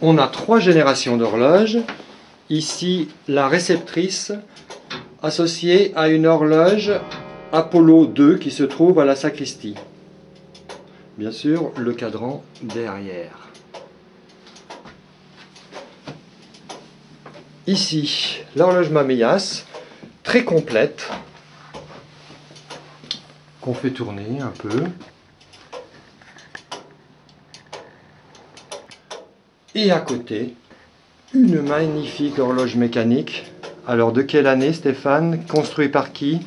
on a 3 générations d'horloges. Ici, la réceptrice associée à une horloge Apollo 2 qui se trouve à la sacristie. Bien sûr, le cadran derrière. Ici, l'horloge Maméas, très complète, qu'on fait tourner un peu. Et à côté, une magnifique horloge mécanique. Alors, de quelle année, Stéphane? Construit par qui?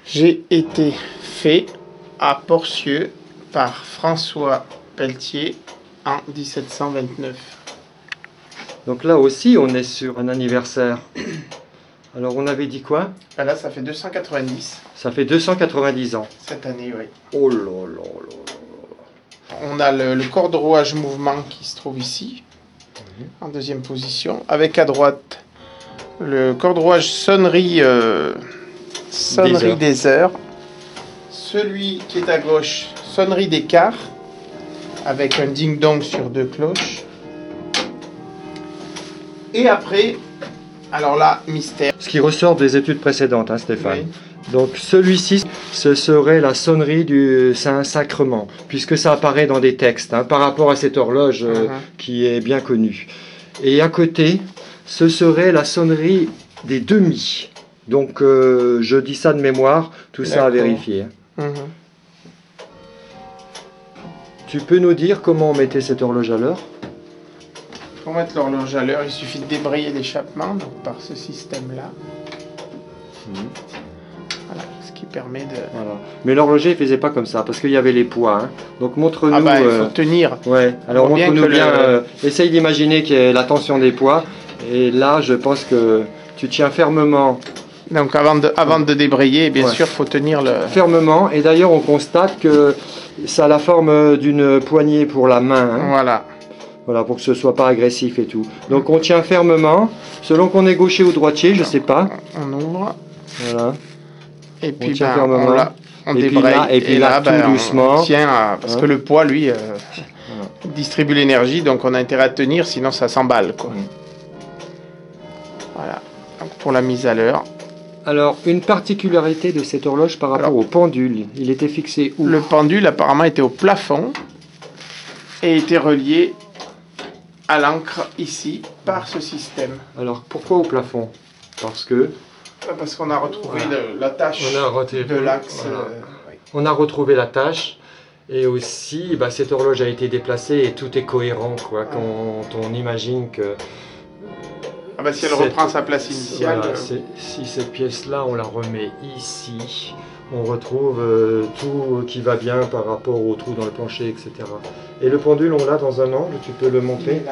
J'ai été fait à Porcieux par François Pelletier en 1729. Donc là aussi, on est sur un anniversaire. Alors, on avait dit quoi? Ah là, ça fait 290 Ça fait 290 ans. cette année, oui. Oh là là là là. On a le corps de rouage mouvement qui se trouve ici, en deuxième position, avec à droite le corps de rouage sonnerie, des heures. Celui qui est à gauche, sonnerie des quarts, avec un ding-dong sur 2 cloches. Et après, alors là, mystère. Ce qui ressort des études précédentes, hein, Stéphane. Oui. Donc celui-ci, ce serait la sonnerie du Saint-Sacrement, puisque ça apparaît dans des textes, hein, par rapport à cette horloge qui est bien connue. Et à côté, ce serait la sonnerie des demi. Donc je dis ça de mémoire, tout ça à vérifier. Tu peux nous dire comment on mettait cette horloge à l'heure? Pour mettre l'horloge à l'heure, il suffit de débrayer l'échappement par ce système-là. Voilà, ce qui permet de... Voilà. Mais l'horloger ne faisait pas comme ça, parce qu'il y avait les poids. Hein. Donc montre-nous... Ah bah, il faut tenir. Ouais, alors montre-nous bien... essaye d'imaginer qu'il y ait la tension des poids. Et là, je pense que tu tiens fermement... Donc avant de débrayer, bien sûr, il faut tenir le... Fermement. Et d'ailleurs, on constate que ça a la forme d'une poignée pour la main. Hein. Voilà. Voilà, pour que ce soit pas agressif et tout. Donc on tient fermement, selon qu'on est gaucher ou droitier, je sais pas. On ouvre. Voilà. Et puis tient fermement. on débraye. Et puis là, tout doucement. On tient parce que le poids, lui, distribue l'énergie, donc on a intérêt à tenir, sinon ça s'emballe, quoi. Voilà. Donc, pour la mise à l'heure. Alors, une particularité de cette horloge par rapport au pendule, il était fixé où? Le pendule apparemment était au plafond et était relié à l'encre ici par ce système. Alors pourquoi au plafond? Parce que... Parce qu'on a retrouvé l'attache de l'axe. On a retrouvé l'attache et aussi cette horloge a été déplacée et tout est cohérent quoi, quand on imagine que... Ah bah si elle reprend sa place initiale... Voilà, si cette pièce-là on la remet ici, on retrouve tout qui va bien par rapport au trou dans le plancher, etc. Et le pendule, on l'a dans un angle, tu peux le montrer.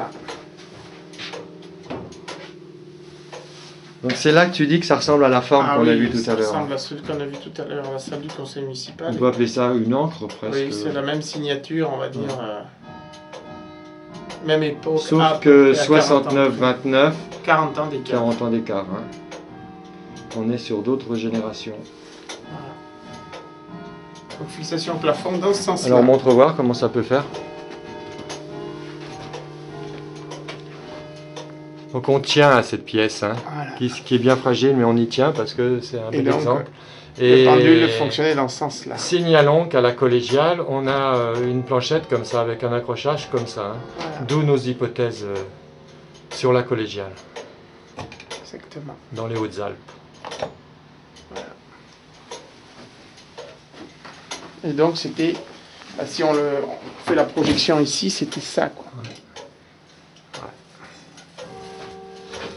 Donc c'est là que tu dis que ça ressemble à la forme qu'on a vue tout à l'heure. Ça ressemble à celui qu'on a vu tout à l'heure à la salle du conseil municipal. On peut appeler ça une encre presque. Oui, c'est la même signature, on va dire. Même époque. Sauf que 69-29, 40 ans d'écart. 40 ans d'écart. Hein. On est sur d'autres générations. Voilà. Donc fixation au plafond dans ce sens-là. Alors montre voir comment ça peut faire. Donc on tient à cette pièce, hein, voilà. qui est bien fragile, mais on y tient parce que c'est un bel exemple. Et le pendule fonctionnait dans ce sens-là. Signalons qu'à la collégiale, on a une planchette comme ça, avec un accrochage comme ça. Hein. Voilà. D'où nos hypothèses sur la collégiale. Exactement. Dans les Hautes-Alpes. Voilà. Et donc c'était, si on fait la projection ici, c'était ça, quoi. Ouais.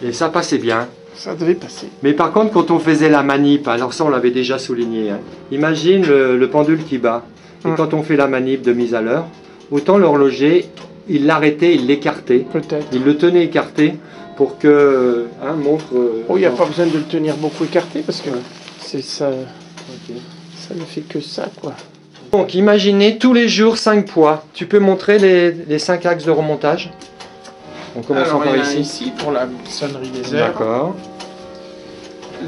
Et ça passait bien. Ça devait passer. Mais par contre, quand on faisait la manip, alors ça on l'avait déjà souligné, hein, imagine le pendule qui bat. Et quand on fait la manip de mise à l'heure, autant l'horloger, il l'arrêtait, il l'écartait. Peut-être. Il le tenait écarté pour que, montre... il n'y a pas besoin de le tenir beaucoup écarté parce que c'est ça, ça ne fait que ça, quoi. Donc imaginez tous les jours 5 poids. Tu peux montrer les 5 axes de remontage? On commence par ici pour la sonnerie des heures. D'accord.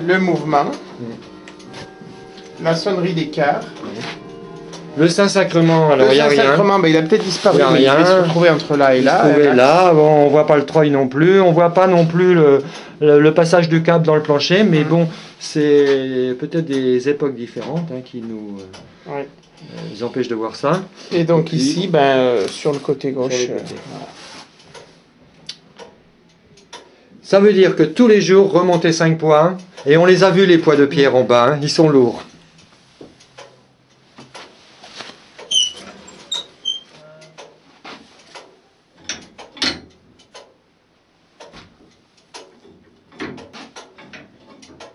Le mouvement. La sonnerie des quarts. Le Saint-Sacrement, alors il n'y a rien. Saint-Sacrement, ben, il a peut-être disparu, Il y a mais il rien. va se retrouver entre là et là. Là, bon, on voit pas le treuil non plus, on voit pas non plus le passage du câble dans le plancher, mais bon, c'est peut-être des époques différentes hein, qui nous empêchent de voir ça. Et donc ici, ben, sur le côté gauche. Voilà. Ça veut dire que tous les jours, remonter 5 poids, et on les a vus les poids de pierre en bas, hein, ils sont lourds.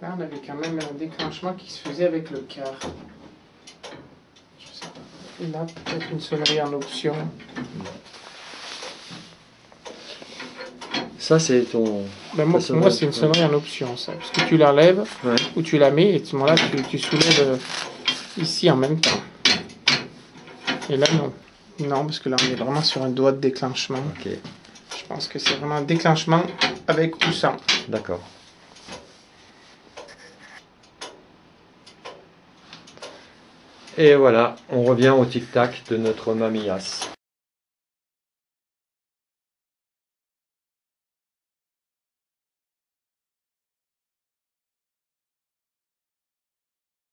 Là, on avait quand même un déclenchement qui se faisait avec le quart. Je sais pas. Et là, peut-être une sonnerie en option. Ça, c'est ton... Ben moi c'est une sonnerie en option, ça. Parce que tu l'enlèves, ou tu la mets, et à ce moment-là, tu soulèves ici en même temps. Et là, non. Non, parce que là, on est vraiment sur un doigt de déclenchement. Ok. Je pense que c'est vraiment un déclenchement avec ou sans. D'accord. Et voilà, on revient au tic-tac de notre mamillas.